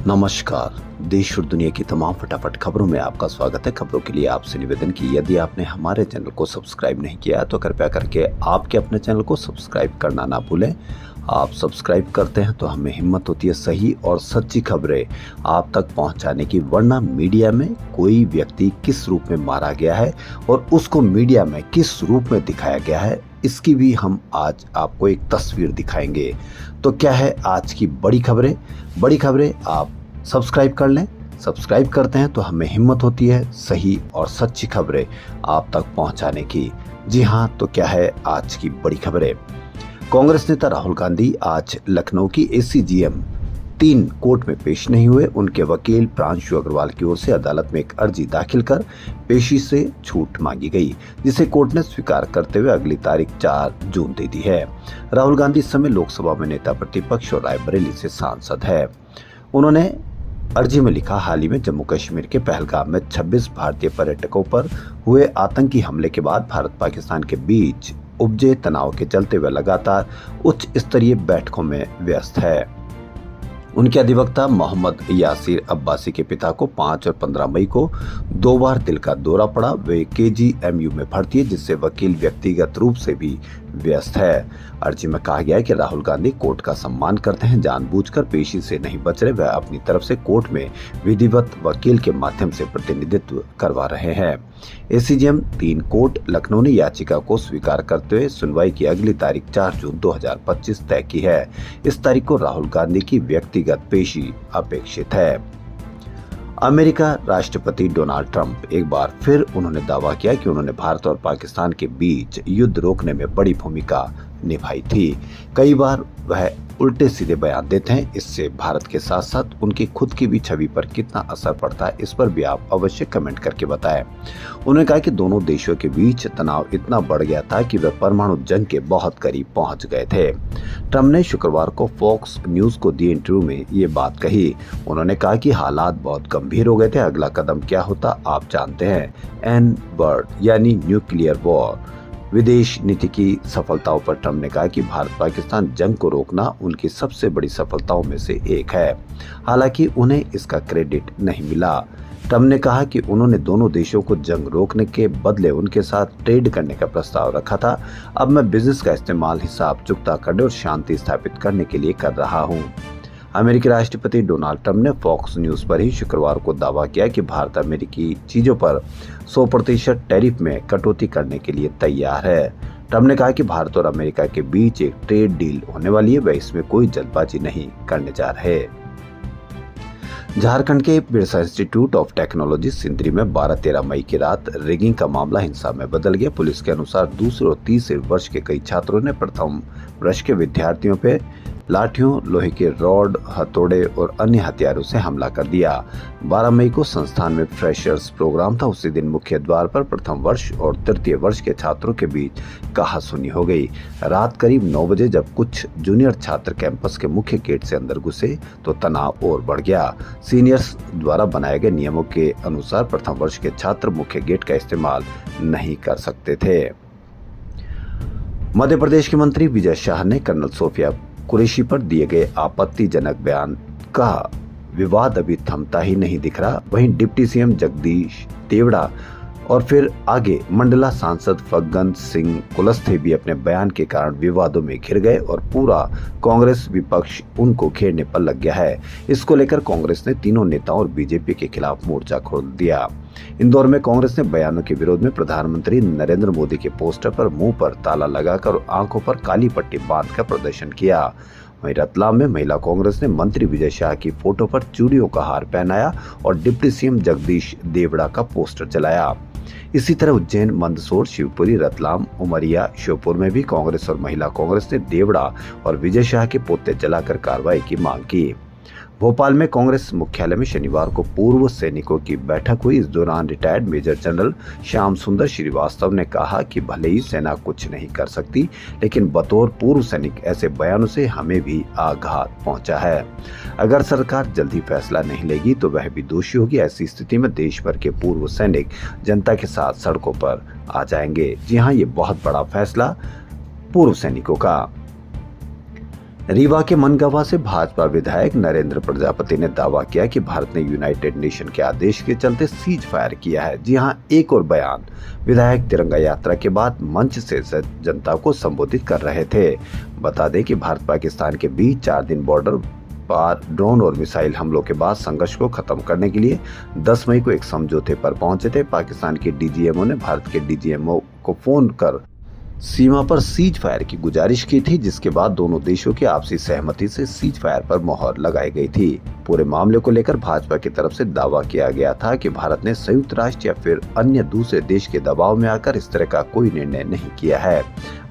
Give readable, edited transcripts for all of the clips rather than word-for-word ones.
नमस्कार। देश और दुनिया की तमाम फटाफट खबरों में आपका स्वागत है। खबरों के लिए आपसे निवेदन कि यदि आपने हमारे चैनल को सब्सक्राइब नहीं किया तो कृपया करके आपके अपने चैनल को सब्सक्राइब करना ना भूलें। आप सब्सक्राइब करते हैं तो हमें हिम्मत होती है सही और सच्ची खबरें आप तक पहुंचाने की, वरना मीडिया में कोई व्यक्ति किस रूप में मारा गया है और उसको मीडिया में किस रूप में दिखाया गया है, इसकी भी हम आज आपको एक तस्वीर दिखाएंगे। तो क्या है आज की बड़ी खबरें? बड़ी खबरें आप सब्सक्राइब कर लें। सब्सक्राइब करते हैं तो हमें हिम्मत होती है सही और सच्ची खबरें आप तक पहुंचाने की। जी हां, तो क्या है आज की बड़ी खबरें? कांग्रेस नेता राहुल गांधी आज लखनऊ की एसीजीएम 3 कोर्ट में पेश नहीं हुए। उनके वकील प्रांशु अग्रवाल की ओर से अदालत में एक अर्जी दाखिल कर पेशी से छूट मांगी गई, जिसे कोर्ट ने स्वीकार करते हुए अगली तारीख 4 जून दे दी है। राहुल गांधी इस समय लोकसभा में नेता प्रतिपक्ष और रायबरेली से सांसद है। उन्होंने अर्जी में लिखा, हाल ही में जम्मू कश्मीर के पहलगाम में 26 भारतीय पर्यटकों पर हुए आतंकी हमले के बाद भारत पाकिस्तान के बीच उपजे तनाव के चलते वे लगातार उच्च स्तरीय बैठकों में व्यस्त है। उनके अधिवक्ता मोहम्मद यासिर अब्बासी के पिता को 5 और 15 मई को 2 बार दिल का दौरा पड़ा। वे केजीएमयू में भर्ती है, जिससे वकील व्यक्तिगत रूप से भी व्यस्त है। अर्जी में कहा गया है कि राहुल गांधी कोर्ट का सम्मान करते हैं, जानबूझकर पेशी से नहीं बच रहे। वह अपनी तरफ से कोर्ट में विधिवत वकील के माध्यम से प्रतिनिधित्व करवा रहे हैं। एसीजीएम 3 कोर्ट लखनऊ ने याचिका को स्वीकार करते हुए सुनवाई की अगली तारीख 4 जून 2025 तय की है। इस तारीख को राहुल गांधी की व्यक्तिगत पेशी अपेक्षित है। अमेरिका राष्ट्रपति डोनाल्ड ट्रंप एक बार फिर उन्होंने दावा किया कि उन्होंने भारत और पाकिस्तान के बीच युद्ध रोकने में बड़ी भूमिका निभाई थी। कई बार वह उल्टे सीधे बयान देते हैं, इससे भारत के साथ साथ उनकी खुद की भी छवि पर कितना असर पड़ता है, इस पर भी आप अवश्य कमेंट करके बताएं। उन्होंने कहा कि दोनों देशों के बीच तनाव इतना बढ़ गया था कि वे परमाणु जंग के बहुत करीब पहुंच गए थे। ट्रंप ने शुक्रवार को फॉक्स न्यूज को दिए इंटरव्यू में ये बात कही। उन्होंने कहा कि हालात बहुत गंभीर हो गए थे। अगला कदम क्या होता आप जानते हैं, एन वर्ड यानी न्यूक्लियर वॉर। विदेश नीति की सफलताओं पर ट्रंप ने कहा कि भारत पाकिस्तान जंग को रोकना उनकी सबसे बड़ी सफलताओं में से एक है। हालांकि उन्हें इसका क्रेडिट नहीं मिला। ट्रंप ने कहा कि उन्होंने दोनों देशों को जंग रोकने के बदले उनके साथ ट्रेड करने का प्रस्ताव रखा था। अब मैं बिजनेस का इस्तेमाल हिसाब चुकता करने और शांति स्थापित करने के लिए कर रहा हूँ। अमेरिकी राष्ट्रपति डोनाल्ड ट्रंप ने फॉक्स न्यूज पर ही शुक्रवार को दावा किया कि भारत अमेरिकी चीजों पर 100% टैरिफ में कटौती करने के लिए तैयार है। ट्रंप ने कहा कि भारत और अमेरिका के बीच एक ट्रेड डील होने वाली है, वह इसमें कोई जल्दबाजी नहीं करने जा रहे। झारखंड के Birsa institute of technology Sindri में 12-13 मई की रात रिगिंग का मामला हिंसा में बदल गया। पुलिस के अनुसार दूसरे और तीसरे वर्ष के कई छात्रों ने प्रथम वर्ष के विद्यार्थियों पे लाठियों, लोहे के रॉड, हथौड़े और अन्य हथियारों से हमला कर दिया। 12 मई को संस्थान में फ्रेशर्स प्रोग्राम था। उसी दिन मुख्य द्वार पर प्रथम वर्ष और तृतीय वर्ष के छात्रों के बीच कहासुनी हो गई। रात करीब 9 बजे जब कुछ जूनियर छात्र कैंपस के मुख्य गेट से अंदर घुसे तो तनाव और बढ़ गया। सीनियर्स द्वारा बनाए गए नियमों के अनुसार प्रथम वर्ष के छात्र मुख्य गेट का इस्तेमाल नहीं कर सकते थे। मध्य प्रदेश के मंत्री विजय शाह ने कर्नल सोफिया कुरैशी पर दिए गए आपत्तिजनक बयान का विवाद अभी थमता ही नहीं दिख रहा। वहीं डिप्टी सीएम जगदीश देवड़ा और फिर आगे मंडला सांसद फग्गन सिंह कुलस्ते भी अपने बयान के कारण विवादों में घिर गए और पूरा कांग्रेस विपक्ष उनको घेरने पर लग गया है। इसको लेकर कांग्रेस ने तीनों नेताओं और बीजेपी के खिलाफ मोर्चा खोल दिया। इंदौर में कांग्रेस ने बयानों के विरोध में प्रधानमंत्री नरेंद्र मोदी के पोस्टर पर मुंह पर ताला लगाकर और आंखों पर काली पट्टी बांधकर प्रदर्शन किया। वहीं रतलाम में महिला कांग्रेस ने मंत्री विजय शाह की फोटो पर चूड़ियों का हार पहनाया और डिप्टी सीएम जगदीश देवड़ा का पोस्टर जलाया। इसी तरह उज्जैन, मंदसौर, शिवपुरी, रतलाम, उमरिया, श्योपुर में भी कांग्रेस और महिला कांग्रेस ने देवड़ा और विजय शाह के पोते जलाकर कार्रवाई की मांग की। भोपाल में कांग्रेस मुख्यालय में शनिवार को पूर्व सैनिकों की बैठक हुई। इस दौरान रिटायर्ड मेजर जनरल श्याम सुंदर श्रीवास्तव ने कहा कि भले ही सेना कुछ नहीं कर सकती, लेकिन बतौर पूर्व सैनिक ऐसे बयानों से हमें भी आघात पहुंचा है। अगर सरकार जल्दी फैसला नहीं लेगी तो वह भी दोषी होगी। ऐसी स्थिति में देश भर के पूर्व सैनिक जनता के साथ सड़कों पर आ जाएंगे। जी हाँ, ये बहुत बड़ा फैसला पूर्व सैनिकों का। रीवा के मनगावा से भाजपा विधायक नरेंद्र प्रजापति ने दावा किया कि भारत ने यूनाइटेड नेशन के आदेश के चलते सीज फायर किया है। जी हां, एक और बयान। विधायक तिरंगा यात्रा के बाद मंच से जनता को संबोधित कर रहे थे। बता दें कि भारत पाकिस्तान के बीच 4 दिन बॉर्डर पार ड्रोन और मिसाइल हमलों के बाद संघर्ष को खत्म करने के लिए 10 मई को एक समझौते पर पहुंचे थे। पाकिस्तान के डीजीएमओ ने भारत के डीजीएमओ को फोन कर सीमा पर सीज फायर की गुजारिश की थी, जिसके बाद दोनों देशों की आपसी सहमति से सीज फायर पर मोहर लगाई गई थी। पूरे मामले को लेकर भाजपा की तरफ से दावा किया गया था कि भारत ने संयुक्त राष्ट्र या फिर अन्य दूसरे देश के दबाव में आकर इस तरह का कोई निर्णय नहीं किया है,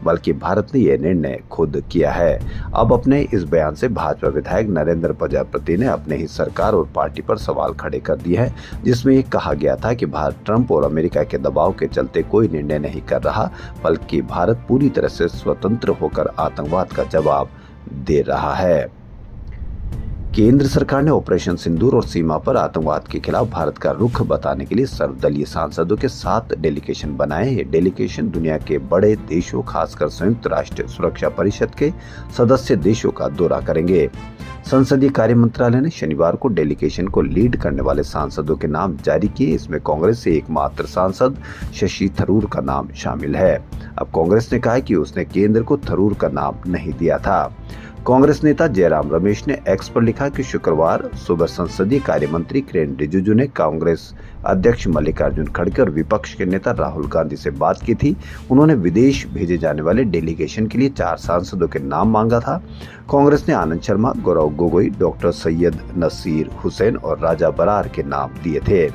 बल्कि भारत ने यह निर्णय खुद किया है। अब अपने इस बयान से भाजपा विधायक नरेंद्र प्रजापति ने अपने ही सरकार और पार्टी पर सवाल खड़े कर दिए हैं, जिसमें ये कहा गया था कि भारत ट्रंप और अमेरिका के दबाव के चलते कोई निर्णय नहीं कर रहा, बल्कि भारत पूरी तरह से स्वतंत्र होकर आतंकवाद का जवाब दे रहा है। केंद्र सरकार ने ऑपरेशन सिंदूर और सीमा पर आतंकवाद के खिलाफ भारत का रुख बताने के लिए सर्वदलीय सांसदों के 7 डेलीगेशन बनाए। ये डेलीगेशन दुनिया के बड़े देशों, खासकर संयुक्त राष्ट्र सुरक्षा परिषद के सदस्य देशों का दौरा करेंगे। संसदीय कार्य मंत्रालय ने शनिवार को डेलीगेशन को लीड करने वाले सांसदों के नाम जारी किए। इसमें कांग्रेस से एकमात्र सांसद शशि थरूर का नाम शामिल है। अब कांग्रेस ने कहा है कि उसने केंद्र को थरूर का नाम नहीं दिया था। कांग्रेस नेता जयराम रमेश ने एक्स पर लिखा कि शुक्रवार सुबह संसदीय कार्य मंत्री किरेन रिजिजू ने कांग्रेस अध्यक्ष मल्लिकार्जुन खड़गे और विपक्ष के नेता राहुल गांधी से बात की थी। उन्होंने विदेश भेजे जाने वाले डेलीगेशन के लिए 4 सांसदों के नाम मांगा था। कांग्रेस ने आनंद शर्मा, गौरव गोगोई, डॉक्टर सैयद नसीर हुसैन और राजा बरार के नाम दिए थे।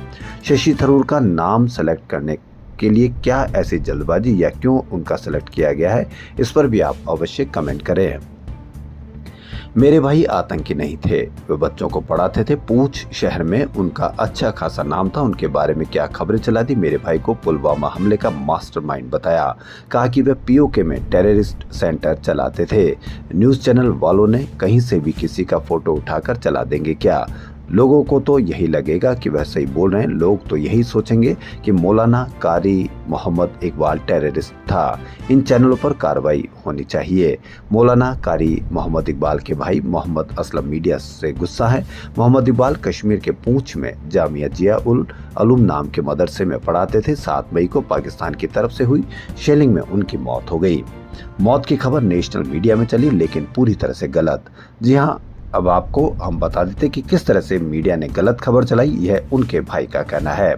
शशि थरूर का नाम सेलेक्ट करने के लिए क्या ऐसी जल्दबाजी या क्यों उनका सेलेक्ट किया गया है, इस पर भी आप अवश्य कमेंट करें। मेरे भाई आतंकी नहीं थे, वे बच्चों को पढ़ाते थे। पूंछ शहर में उनका अच्छा खासा नाम था। उनके बारे में क्या खबरें चला दी। मेरे भाई को पुलवामा हमले का मास्टरमाइंड बताया। कहा कि वे पीओके में टेररिस्ट सेंटर चलाते थे। न्यूज चैनल वालों ने कहीं से भी किसी का फोटो उठाकर चला देंगे क्या? लोगों को तो यही लगेगा कि वह सही बोल रहे हैं। लोग तो यही सोचेंगे कि मौलाना कारी मोहम्मद इकबाल टेररिस्ट था। इन चैनलों पर कार्रवाई होनी चाहिए। मौलाना कारी मोहम्मद इकबाल के भाई मोहम्मद असलम मीडिया से गुस्सा है। मोहम्मद इकबाल कश्मीर के पूंछ में जामिया जिया उल अलूम नाम के मदरसे में पढ़ाते थे। 7 मई को पाकिस्तान की तरफ से हुई शेलिंग में उनकी मौत हो गई। मौत की खबर नेशनल मीडिया में चली, लेकिन पूरी तरह से गलत। जी हाँ, अब आपको हम बता देते कि किस तरह से मीडिया ने गलत खबर चलाई। यह उनके भाई का कहना है।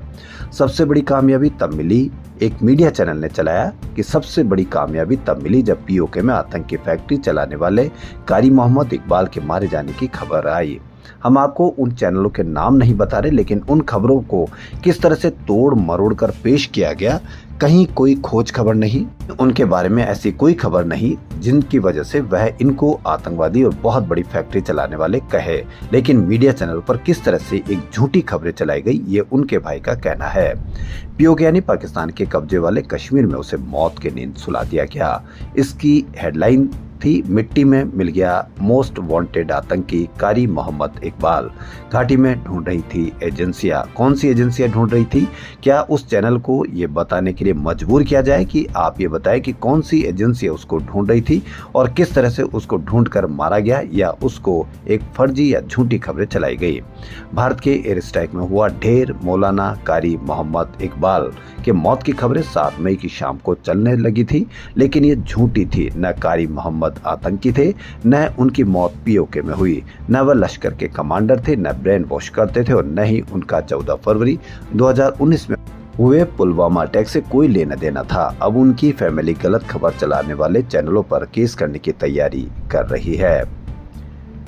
सबसे बड़ी कामयाबी तब मिली, एक मीडिया चैनल ने चलाया कि सबसे बड़ी कामयाबी तब मिली जब पीओके में आतंकी फैक्ट्री चलाने वाले कारी मोहम्मद इकबाल के मारे जाने की खबर आई। हम आपको उन चैनलों के नाम नहीं बता रहे, लेकिन उन खबरों को किस तरह से तोड़ मरोड़ कर पेश किया गया, कहीं कोई खोज खबर नहीं, उनके बारे में ऐसी कोई खबर नहीं जिनकी वजह से वह इनको आतंकवादी और बहुत बड़ी फैक्ट्री चलाने वाले कहे। लेकिन मीडिया चैनल पर किस तरह से एक झूठी खबरें चलाई गई, ये उनके भाई का कहना है। पीओके यानी पाकिस्तान के कब्जे वाले कश्मीर में उसे मौत की नींद सुला दिया गया। इसकी हेडलाइन थी, मिट्टी में मिल गया मोस्ट वांटेड आतंकी कारी मोहम्मद इकबाल। घाटी में ढूंढ रही थी एजेंसियां। कौन सी एजेंसियां ढूंढ रही थी? क्या उस चैनल को ये बताने के लिए मजबूर किया जाए कि आप ये बताएं कि कौन सी एजेंसी उसको ढूंढ रही थी और किस तरह से उसको ढूंढकर मारा गया, या उसको एक फर्जी या झूठी खबरें चलाई गई? भारत के एयर स्ट्राइक में हुआ ढेर। मौलाना कारी मोहम्मद इकबाल के मौत की खबरें 7 मई की शाम को चलने लगी थी, लेकिन ये झूठी थी। न कारी मोहम्मद आतंकी थे, न उनकी मौत पीओके में हुई, न वह लश्कर के कमांडर थे, न ब्रेन वॉश करते थे, और न ही उनका 14 फरवरी 2019 में हुए पुलवामा अटैक से कोई लेना देना था। अब उनकी फैमिली गलत खबर चलाने वाले चैनलों पर केस करने की तैयारी कर रही है।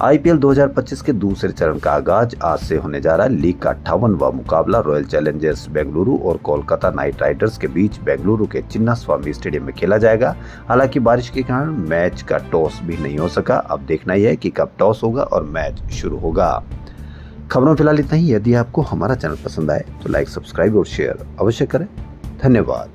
आईपीएल 2025 के दूसरे चरण का आगाज आज से होने जा रहा है। लीग का 58वां मुकाबला रॉयल चैलेंजर्स बेंगलुरु और कोलकाता नाइट राइडर्स के बीच बेंगलुरु के चिन्नास्वामी स्टेडियम में खेला जाएगा। हालांकि बारिश के कारण मैच का टॉस भी नहीं हो सका। अब देखना यह है कि कब टॉस होगा और मैच शुरू होगा। खबरों फिलहाल इतना ही। यदि आपको हमारा चैनल पसंद आए तो लाइक, सब्सक्राइब और शेयर अवश्य करें। धन्यवाद।